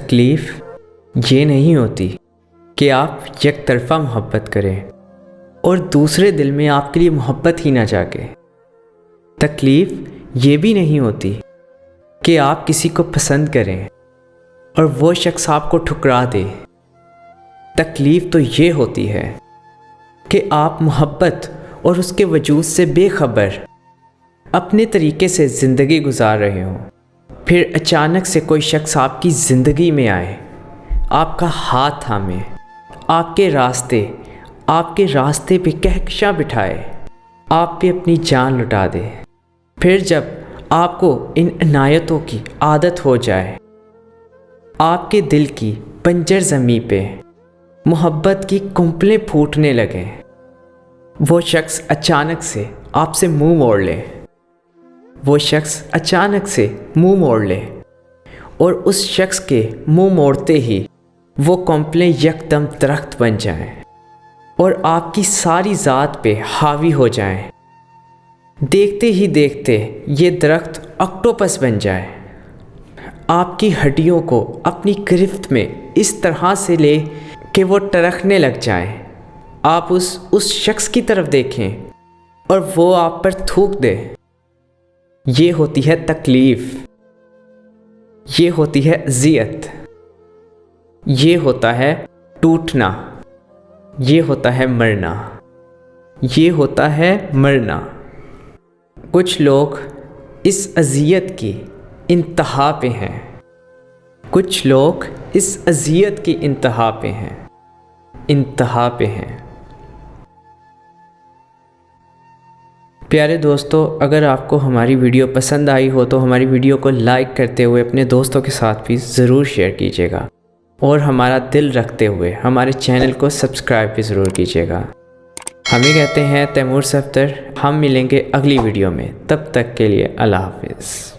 تکلیف یہ نہیں ہوتی کہ آپ یک طرفہ محبت کریں اور دوسرے دل میں آپ کے لیے محبت ہی نہ جاگے۔ تکلیف یہ بھی نہیں ہوتی کہ آپ کسی کو پسند کریں اور وہ شخص آپ کو ٹھکرا دے۔ تکلیف تو یہ ہوتی ہے کہ آپ محبت اور اس کے وجود سے بے خبر اپنے طریقے سے زندگی گزار رہے ہوں، پھر اچانک سے کوئی شخص آپ کی زندگی میں آئے، آپ کا ہاتھ تھامے، آپ کے راستے پہ کہکشاں بٹھائے، آپ پہ اپنی جان لٹا دے۔ پھر جب آپ کو ان عنایتوں کی عادت ہو جائے، آپ کے دل کی بنجر زمین پہ محبت کی کمپلیں پھوٹنے لگیں، وہ شخص اچانک سے آپ سے منہ موڑ لے اور اس شخص کے منہ موڑتے ہی وہ کمپلیں یکدم درخت بن جائیں اور آپ کی ساری ذات پہ حاوی ہو جائیں۔ دیکھتے ہی دیکھتے یہ درخت آکٹوپس بن جائے، آپ کی ہڈیوں کو اپنی گرفت میں اس طرح سے لے کہ وہ ٹرکنے لگ جائیں۔ آپ اس شخص کی طرف دیکھیں اور وہ آپ پر تھوک دے۔ یہ ہوتی ہے تکلیف، یہ ہوتی ہے اذیت، یہ ہوتا ہے ٹوٹنا، یہ ہوتا ہے مرنا۔ کچھ لوگ اس اذیت کی انتہا پہ ہیں۔ پیارے دوستو، اگر آپ کو ہماری ویڈیو پسند آئی ہو تو ہماری ویڈیو کو لائک کرتے ہوئے اپنے دوستوں کے ساتھ بھی ضرور شیئر کیجیے گا، اور ہمارا دل رکھتے ہوئے ہمارے چینل کو سبسکرائب بھی ضرور کیجیے گا۔ ہمیں کہتے ہیں تیمور صفدر، ہم ملیں گے اگلی ویڈیو میں، تب تک کے لیے اللہ حافظ۔